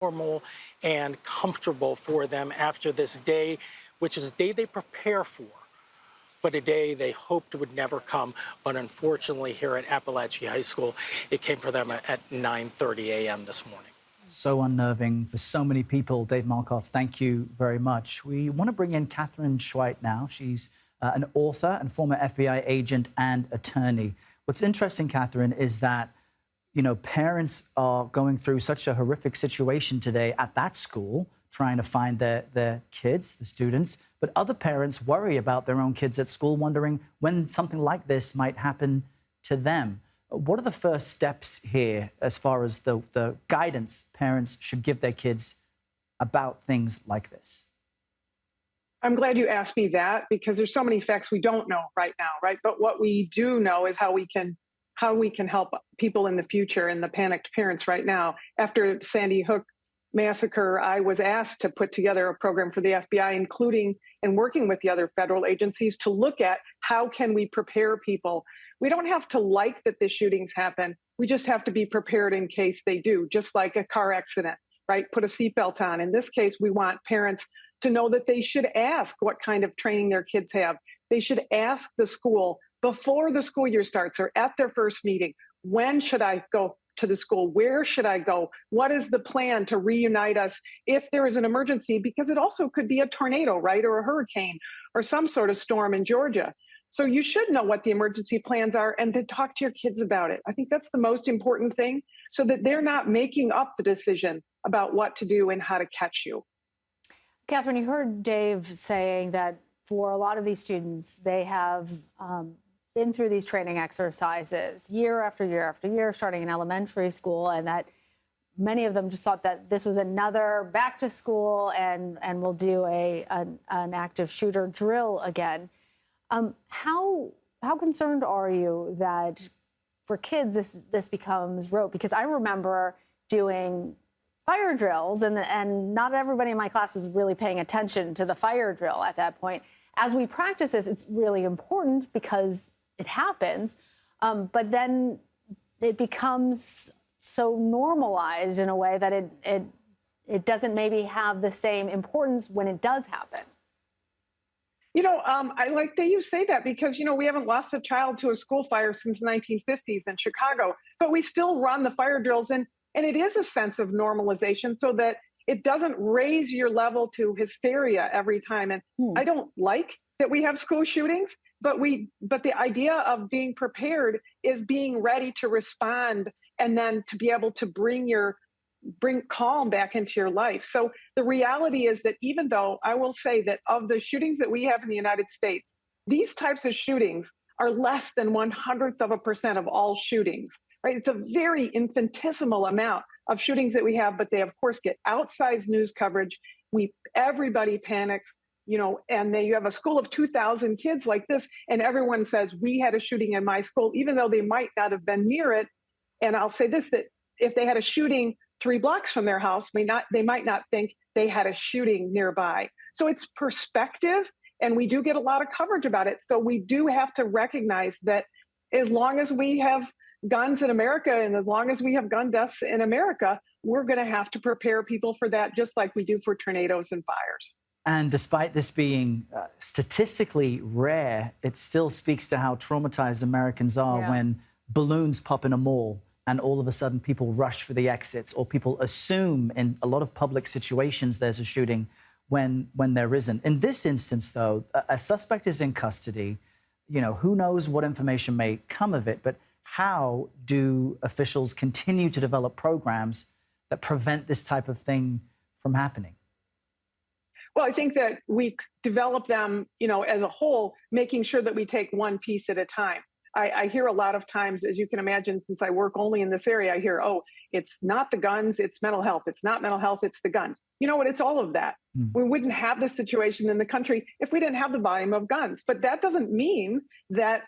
normal and comfortable for them after this day, which is a day they prepare for, but a day they hoped would never come. But unfortunately, here at Apalachee High School, it came for them at 9:30 a.m. this morning. So unnerving for so many people. Dave Markoff, thank you very much. We want to bring in Katherine Schweit now. She's an author and former FBI agent and attorney. What's interesting, Katherine, is that, you know, parents are going through such a horrific situation today at that school, trying to find their kids, the students, but other parents worry about their own kids at school, wondering when something like this might happen to them. What are the first steps here as far as the guidance parents should give their kids about things like this? I'm glad you asked me that, because there's so many facts we don't know right now, right? But what we do know is how we can help people in the future and the panicked parents right now. After Sandy Hook massacre, I was asked to put together a program for the FBI, including and working with the other federal agencies to look at how can we prepare people. We don't have to like that the shootings happen. We just have to be prepared in case they do, just like a car accident, right? Put a seatbelt on. In this case, we want parents to know that they should ask what kind of training their kids have. They should ask the school before the school year starts or at their first meeting, when should I go to the school? Where should I go? What is the plan to reunite us if there is an emergency? Because it also could be a tornado, right? Or a hurricane or some sort of storm in Georgia. So you should know what the emergency plans are and then talk to your kids about it. I think that's the most important thing, so that they're not making up the decision about what to do and how to catch you. Katherine, you heard Dave saying that for a lot of these students, they have been through these training exercises year after year after year, starting in elementary school, and that many of them just thought that this was another back to school and we'll do an active shooter drill again. How concerned are you that for kids this becomes rote? Because I remember doing fire drills, and not everybody in my class was really paying attention to the fire drill at that point. As we practice this, it's really important because it happens, but then it becomes so normalized in a way that it doesn't maybe have the same importance when it does happen. You know, I like that you say that, because, you know, we haven't lost a child to a school fire since the 1950s in Chicago, but we still run the fire drills, and it is a sense of normalization so that it doesn't raise your level to hysteria every time. And I don't like that we have school shootings, but the idea of being prepared is being ready to respond and then to be able to bring calm back into your life. So the reality is that even though I will say that of the shootings that we have in the United States, these types of shootings are less than 1/100% of all shootings, right? It's a very infinitesimal amount of shootings that we have, but they of course get outsized news coverage. Everybody panics, you know, and then you have a school of 2,000 kids like this, and everyone says, we had a shooting in my school, even though they might not have been near it. And I'll say this, that if they had a shooting 3 blocks from their house, they might not think they had a shooting nearby. So it's perspective, and we do get a lot of coverage about it. So we do have to recognize that as long as we have guns in America and as long as we have gun deaths in America, we're going to have to prepare people for that, just like we do for tornadoes and fires. And despite this being statistically rare, it still speaks to how traumatized Americans are when balloons pop in a mall and all of a sudden people rush for the exits, or people assume in a lot of public situations there's a shooting when there isn't. In this instance, though, a suspect is in custody. You know, who knows what information may come of it, but how do officials continue to develop programs that prevent this type of thing from happening? Well, I think that we develop them, you know, as a whole, making sure that we take one piece at a time. I hear a lot of times, as you can imagine, since I work only in this area, I hear, oh, it's not the guns, it's mental health. It's not mental health, it's the guns. You know what? It's all of that. We wouldn't have this situation in the country if we didn't have the volume of guns. But that doesn't mean that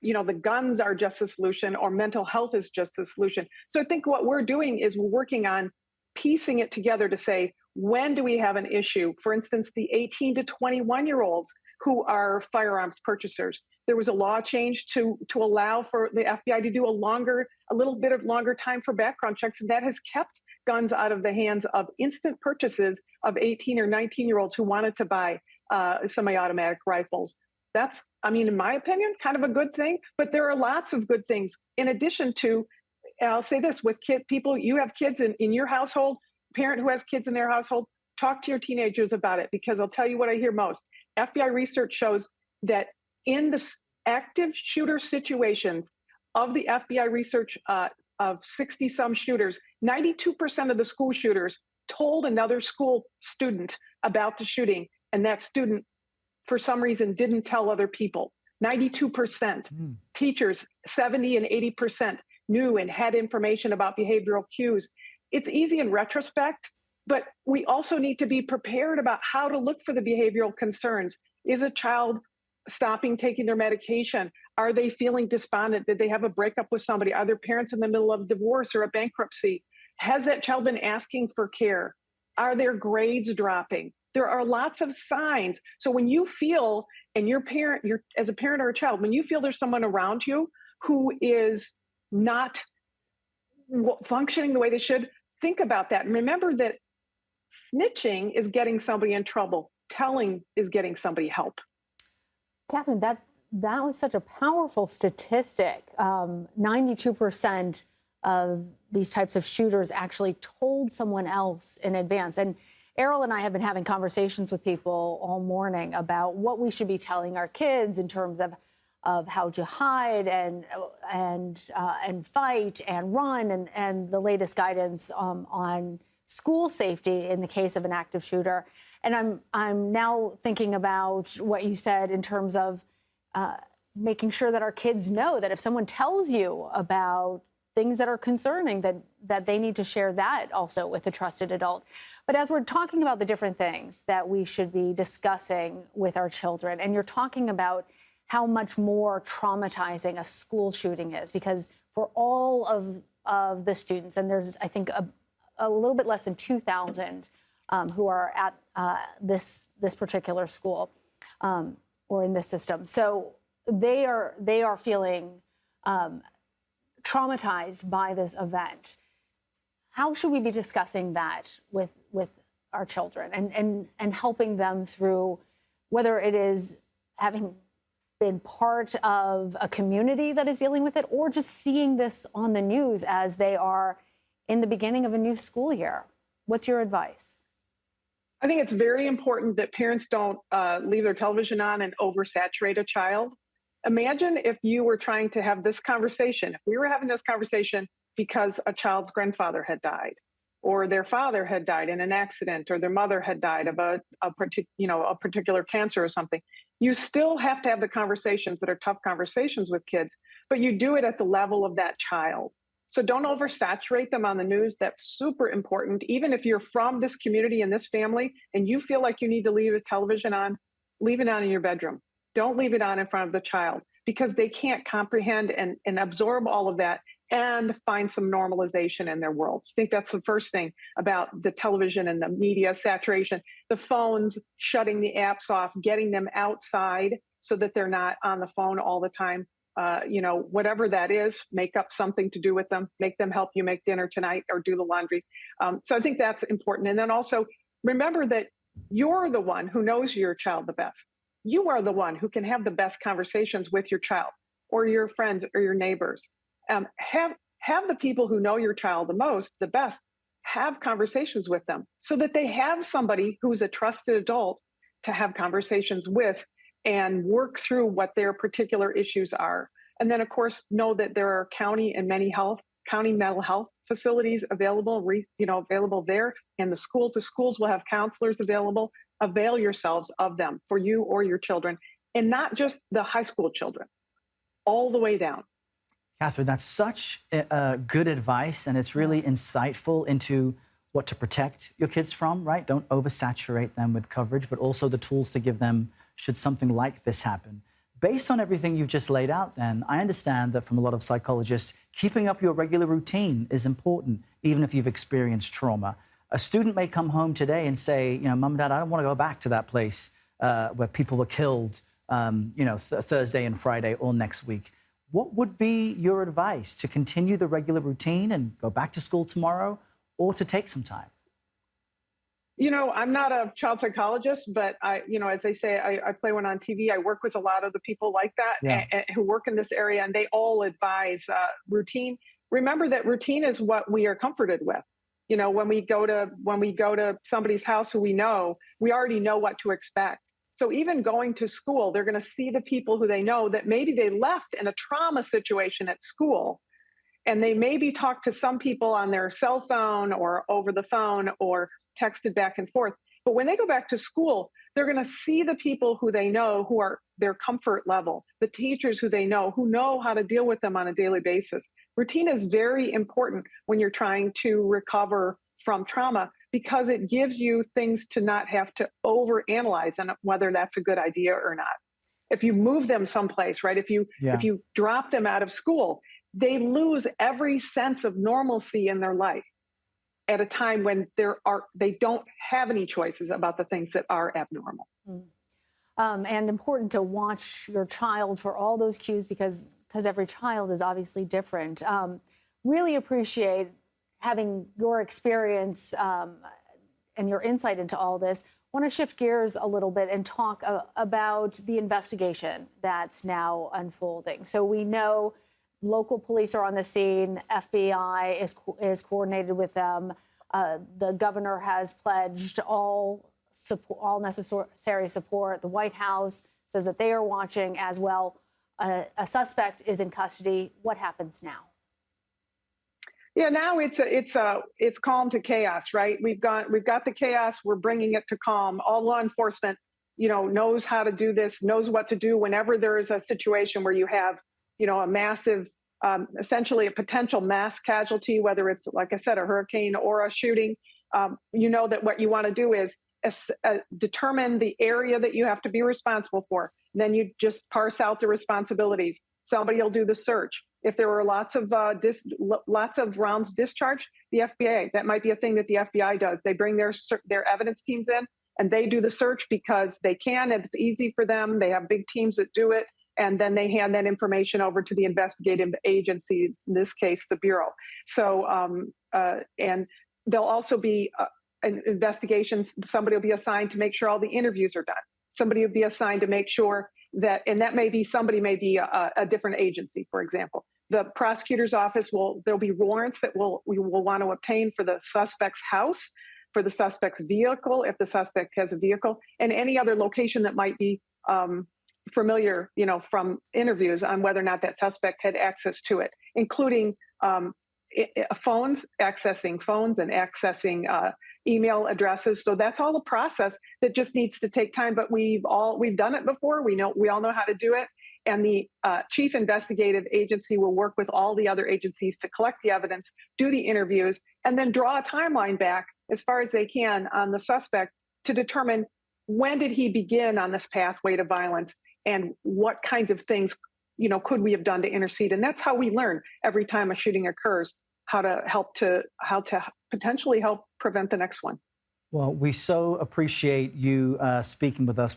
you know, the guns are just the solution or mental health is just the solution. So I think what we're doing is we're working on piecing it together to say, when do we have an issue? For instance, the 18 to 21-year-olds who are firearms purchasers. There was a law change to allow for the FBI to do a little bit of longer time for background checks, and that has kept guns out of the hands of instant purchases of 18 or 19-year-olds who wanted to buy semi-automatic rifles. That's, I mean, in my opinion, kind of a good thing. But there are lots of good things in addition to, and I'll say this, with people, you have kids in your household, parent who has kids in their household, talk to your teenagers about it, because I'll tell you what I hear most. FBI research shows that in the active shooter situations of the FBI research of 60-some shooters, 92% of the school shooters told another school student about the shooting, and that student, for some reason, didn't tell other people. 92%. Teachers, 70 and 80%, knew and had information about behavioral cues. It's easy in retrospect, but we also need to be prepared about how to look for the behavioral concerns. Is a child stopping taking their medication? Are they feeling despondent? Did they have a breakup with somebody? Are their parents in the middle of a divorce or a bankruptcy? Has that child been asking for care? Are their grades dropping? There are lots of signs. So when you feel, and you're as a parent or a child, when you feel there's someone around you who is not functioning the way they should, think about that. And remember that snitching is getting somebody in trouble. Telling is getting somebody help. Katherine, that was such a powerful statistic. 92% of these types of shooters actually told someone else in advance. And Errol and I have been having conversations with people all morning about what we should be telling our kids in terms of how to hide and fight and run, and the latest guidance on school safety in the case of an active shooter. And I'm now thinking about what you said in terms of making sure that our kids know that if someone tells you about things that are concerning, that they need to share that also with a trusted adult. But as we're talking about the different things that we should be discussing with our children, and you're talking about how much more traumatizing a school shooting is, because for all of the students, and there's, I think, a little bit less than 2,000 who are at this particular school or in this system. So they are feeling traumatized by this event. How should we be discussing that with our children and helping them through, whether it is having been part of a community that is dealing with it, or just seeing this on the news as they are in the beginning of a new school year? What's your advice? I think it's very important that parents don't leave their television on and oversaturate a child. Imagine if you were trying to have this conversation, if we were having this conversation because a child's grandfather had died, or their father had died in an accident, or their mother had died of a particular cancer or something. You still have to have the conversations that are tough conversations with kids, but you do it at the level of that child. So don't oversaturate them on the news. That's super important. Even if you're from this community and this family and you feel like you need to leave the television on, leave it on in your bedroom. Don't leave it on in front of the child, because they can't comprehend and absorb all of that and find some normalization in their world. I think that's the first thing about the television and the media saturation. The phones, shutting the apps off, getting them outside so that they're not on the phone all the time. Whatever that is, make up something to do with them, make them help you make dinner tonight or do the laundry. So I think that's important. And then also remember that you're the one who knows your child the best. You are the one who can have the best conversations with your child or your friends or your neighbors. Have the people who know your child the most, the best, have conversations with them so that they have somebody who's a trusted adult to have conversations with and work through what their particular issues are. And then, of course, know that there are county mental health facilities available, available there. And the schools will have counselors available. Avail yourselves of them for you or your children, and not just the high school children, all the way down. Katherine, that's such good advice, and it's really insightful into what to protect your kids from, right? Don't oversaturate them with coverage, but also the tools to give them should something like this happen. Based on everything you've just laid out, then, I understand that from a lot of psychologists, keeping up your regular routine is important, even if you've experienced trauma. A student may come home today and say, Mom and Dad, I don't want to go back to that place where people were killed, Thursday and Friday or next week. What would be your advice? To continue the regular routine and go back to school tomorrow, or to take some time? You know, I'm not a child psychologist, but as they say, I play one on TV. I work with a lot of the people like that Yeah. who work in this area, and they all advise routine. Remember that routine is what we are comforted with. You know, when we go to somebody's house who we know, we already know what to expect. So even going to school, they're going to see the people who they know that maybe they left in a trauma situation at school, and they maybe talked to some people on their cell phone or over the phone or texted back and forth. But when they go back to school, they're going to see the people who they know, who are their comfort level, the teachers who they know, who know how to deal with them on a daily basis. Routine is very important when you're trying to recover from trauma, because it gives you things to not have to overanalyze and whether that's a good idea or not. If you move them someplace, right? If you drop them out of school, they lose every sense of normalcy in their life at a time when they don't have any choices about the things that are abnormal. And important to watch your child for all those cues, because every child is obviously different. Really appreciate having your experience and your insight into all this. Want to shift gears a little bit and talk about the investigation that's now unfolding. So we know local police are on the scene. FBI is coordinated with them. The governor has pledged all necessary support. The White House says that they are watching as well. A suspect is in custody. What happens now? Yeah, now it's calm to chaos, right? We've got the chaos. We're bringing it to calm. All law enforcement, knows how to do this, knows what to do whenever there is a situation where you have, a massive, essentially a potential mass casualty, whether it's, like I said, a hurricane or a shooting. That what you want to do is determine the area that you have to be responsible for. Then you just parse out the responsibilities. Somebody will do the search. If there were lots of rounds discharged, the FBI, that might be a thing that the FBI does. They bring their evidence teams in and they do the search because they can, and it's easy for them. They have big teams that do it. And then they hand that information over to the investigative agency, in this case, the Bureau. So, and there'll also be an investigation. Somebody will be assigned to make sure all the interviews are done. Somebody will be assigned to make sure that, and that may be a different agency, for example. The prosecutor's office there'll be warrants that we will want to obtain for the suspect's house, for the suspect's vehicle, if the suspect has a vehicle, and any other location that might be familiar, from interviews on whether or not that suspect had access to it, including accessing phones and accessing email addresses. So that's all the process that just needs to take time. But we've done it before. We all know how to do it. And the chief investigative agency will work with all the other agencies to collect the evidence, do the interviews, and then draw a timeline back as far as they can on the suspect to determine when did he begin on this pathway to violence, and what kinds of things, could we have done to intercede? And that's how we learn every time a shooting occurs, how to potentially help prevent the next one. Well, we so appreciate you speaking with us.